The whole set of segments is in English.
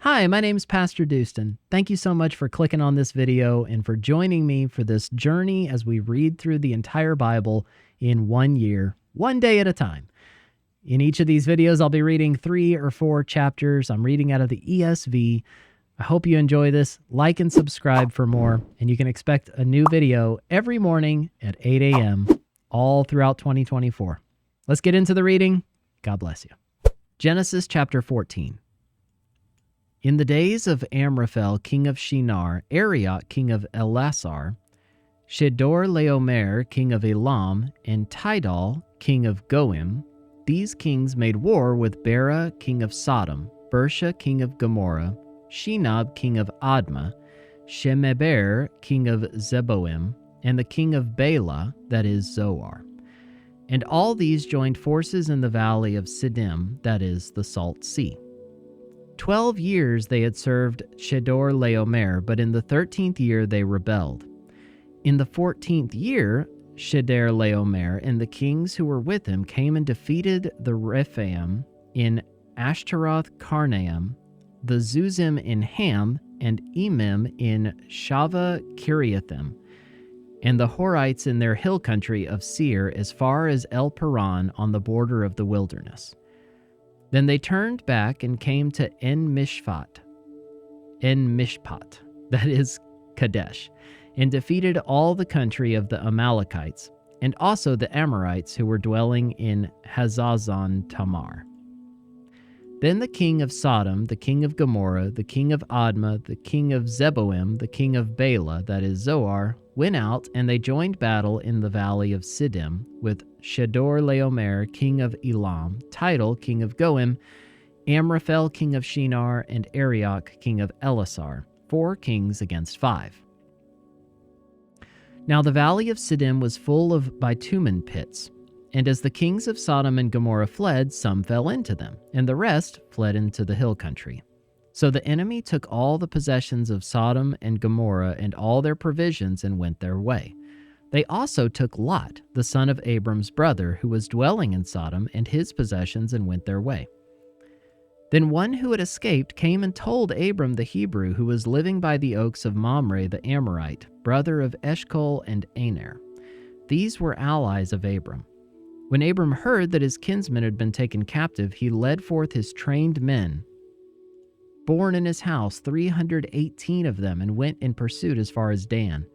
Hi, my name's PastorDoostyn. Thank you so much for clicking on this video and for joining me for this journey as we read through the entire Bible in 1 year, one day at a time. In each of these videos, I'll be reading 3 or 4 chapters. I'm reading out of the ESV. I hope you enjoy this. Like and subscribe for more, and you can expect a new video every morning at 8 a.m. all throughout 2024. Let's get into the reading. God bless you. Genesis chapter 14. In the days of Amraphel, king of Shinar, Arioch, king of Elasar, Chedorlaomer, king of Elam, and Tidal, king of Goim, these kings made war with Bera, king of Sodom, Bersha, king of Gomorrah, Shinab, king of Admah, Shemeber, king of Zeboim, and the king of Bela, that is Zoar. And all these joined forces in the valley of Siddim, that is the Salt Sea. 12 years they had served Chedorlaomer, but in the 13th year they rebelled. In the 14th year, Chedorlaomer and the kings who were with him came and defeated the Rephaim in Ashtaroth Karnaim, the Zuzim in Ham, and Emim in Shava Kiriathim, and the Horites in their hill country of Seir as far as El Paran on the border of the wilderness. Then they turned back and came to En-Mishpat, that is Kadesh, and defeated all the country of the Amalekites, and also the Amorites who were dwelling in Hazazon Tamar. Then the king of Sodom, the king of Gomorrah, the king of Admah, the king of Zeboim, the king of Bela, that is Zoar, went out, and they joined battle in the valley of Siddim with Chedorlaomer, king of Elam, Tidal, king of Goim, Amraphel, king of Shinar, and Arioch, king of Elasar, 4 kings against 5. Now the valley of Siddim was full of bitumen pits, and as the kings of Sodom and Gomorrah fled, some fell into them, and the rest fled into the hill country. So the enemy took all the possessions of Sodom and Gomorrah and all their provisions and went their way. They also took Lot, the son of Abram's brother, who was dwelling in Sodom, and his possessions and went their way. Then one who had escaped came and told Abram the Hebrew, who was living by the oaks of Mamre the Amorite, brother of Eshcol and Aner. These were allies of Abram. When Abram heard that his kinsmen had been taken captive, he led forth his trained men, born in his house, 318 of them, and went in pursuit as far as Dan.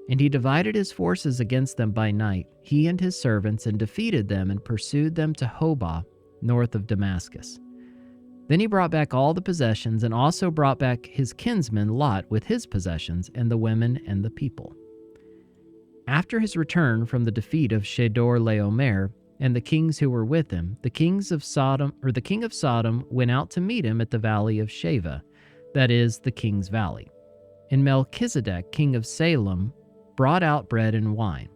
And he divided his forces against them by night, he and his servants, and defeated them and pursued them to Hobah, north of Damascus. Then he brought back all the possessions, and also brought back his kinsman Lot with his possessions, and the women and the people. After his return from the defeat of Chedorlaomer and the kings who were with him, the king of Sodom went out to meet him at the valley of Shaveh, that is, the king's valley. And Melchizedek, king of Salem, brought out bread and wine.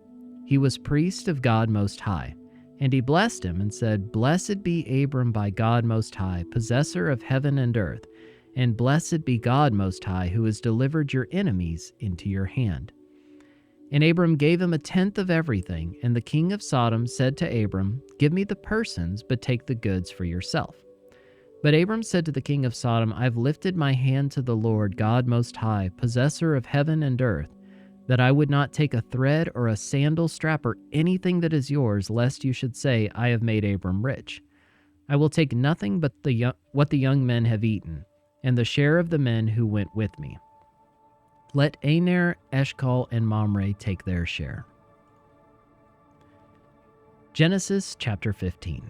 He was priest of God Most High. And he blessed him and said, Blessed be Abram by God Most High, possessor of heaven and earth, and blessed be God Most High, who has delivered your enemies into your hand. And Abram gave him 1/10 of everything, and the king of Sodom said to Abram, Give me the persons, but take the goods for yourself. But Abram said to the king of Sodom, I have lifted my hand to the Lord God Most High, possessor of heaven and earth, that I would not take a thread or a sandal strap or anything that is yours, lest you should say, I have made Abram rich. I will take nothing but what the young men have eaten, and the share of the men who went with me. Let Aner, Eshcol, and Mamre take their share. Genesis chapter 15.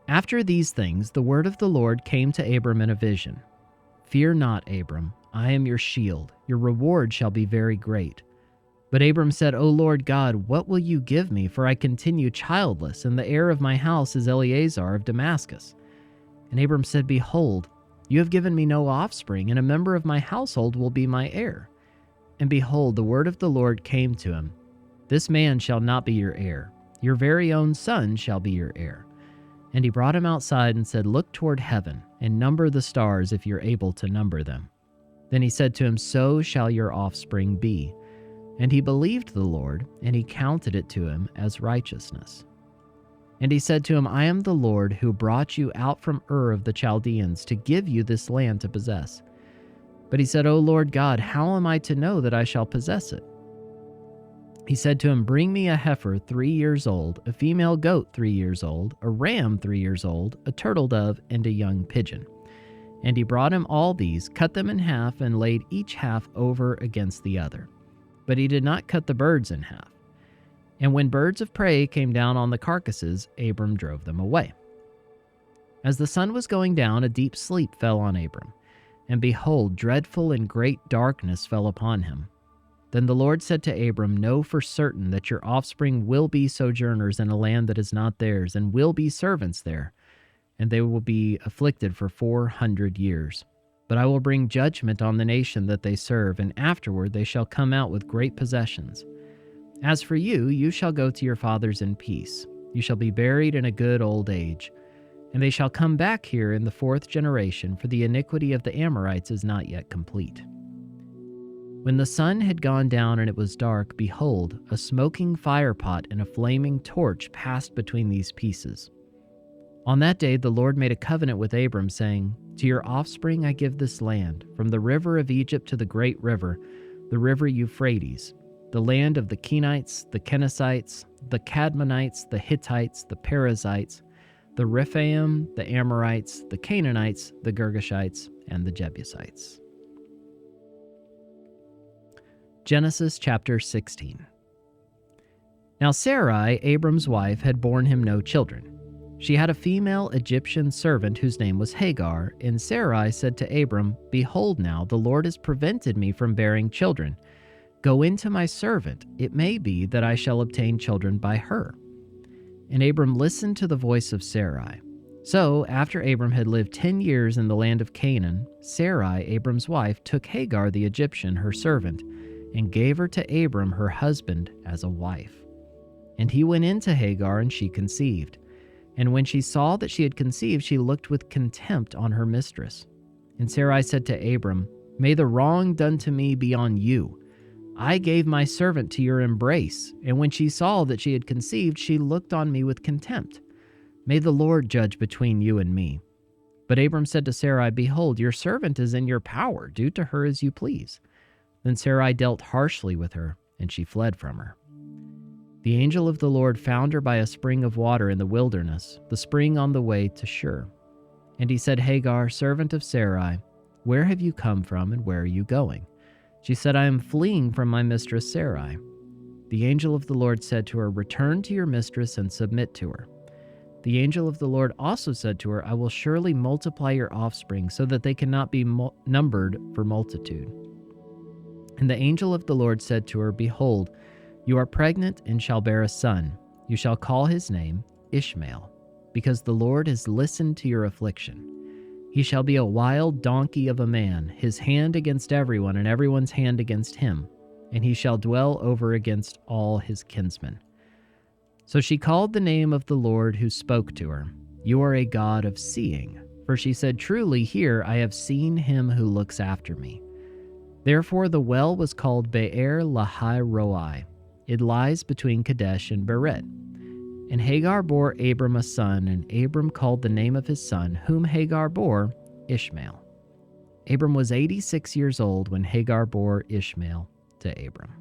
After these things, the word of the Lord came to Abram in a vision. Fear not, Abram, I am your shield. Your reward shall be very great. But Abram said, O Lord God, what will you give me? For I continue childless, and the heir of my house is Eleazar of Damascus. And Abram said, Behold, you have given me no offspring, and a member of my household will be my heir. And behold, the word of the Lord came to him. This man shall not be your heir. Your very own son shall be your heir. And he brought him outside and said, Look toward heaven, and number the stars if you're able to number them. Then he said to him, So shall your offspring be. And he believed the Lord, and he counted it to him as righteousness. And he said to him, I am the Lord who brought you out from Ur of the Chaldeans to give you this land to possess. But he said, O Lord God, how am I to know that I shall possess it? He said to him, Bring me a heifer 3 years old, a female goat 3 years old, a ram 3 years old, a turtle dove, and a young pigeon. And he brought him all these, cut them in half, and laid each half over against the other. But he did not cut the birds in half. And when birds of prey came down on the carcasses, Abram drove them away. As the sun was going down, a deep sleep fell on Abram. And behold, dreadful and great darkness fell upon him. Then the Lord said to Abram, Know for certain that your offspring will be sojourners in a land that is not theirs, and will be servants there, and they will be afflicted for 400 years. But I will bring judgment on the nation that they serve, and afterward they shall come out with great possessions. As for you, you shall go to your fathers in peace. You shall be buried in a good old age. And they shall come back here in the 4th generation, for the iniquity of the Amorites is not yet complete. When the sun had gone down and it was dark, behold, a smoking firepot and a flaming torch passed between these pieces. On that day the Lord made a covenant with Abram, saying, To your offspring I give this land, from the river of Egypt to the great river, the river Euphrates, the land of the Kenites, the Kenizzites, the Cadmonites, the Hittites, the Perizzites, the Rephaim, the Amorites, the Canaanites, the Girgashites, and the Jebusites. Genesis chapter 16. Now Sarai, Abram's wife, had borne him no children. She had a female Egyptian servant whose name was Hagar, and Sarai said to Abram, Behold now, the Lord has prevented me from bearing children. Go in to my servant, it may be that I shall obtain children by her. And Abram listened to the voice of Sarai. So, after Abram had lived 10 years in the land of Canaan, Sarai, Abram's wife, took Hagar the Egyptian, her servant, and gave her to Abram, her husband, as a wife. And he went in to Hagar, and she conceived. And when she saw that she had conceived, she looked with contempt on her mistress. And Sarai said to Abram, May the wrong done to me be on you. I gave my servant to your embrace, and when she saw that she had conceived, she looked on me with contempt. May the Lord judge between you and me. But Abram said to Sarai, Behold, your servant is in your power. Do to her as you please. Then Sarai dealt harshly with her, and she fled from her. The angel of the Lord found her by a spring of water in the wilderness, the spring on the way to Shur. And he said, Hagar, servant of Sarai, where have you come from, and where are you going? She said, I am fleeing from my mistress Sarai. The angel of the Lord said to her, Return to your mistress and submit to her. The angel of the Lord also said to her, I will surely multiply your offspring so that they cannot be numbered for multitude. And the angel of the Lord said to her, Behold, you are pregnant and shall bear a son. You shall call his name Ishmael, because the Lord has listened to your affliction. He shall be a wild donkey of a man, his hand against everyone, and everyone's hand against him, and he shall dwell over against all his kinsmen. So she called the name of the Lord who spoke to her, You are a God of seeing. For she said, Truly here I have seen him who looks after me. Therefore the well was called Be'er Lahai Roi. It lies between Kadesh and Beret. And Hagar bore Abram a son, and Abram called the name of his son, whom Hagar bore, Ishmael. Abram was 86 years old when Hagar bore Ishmael to Abram.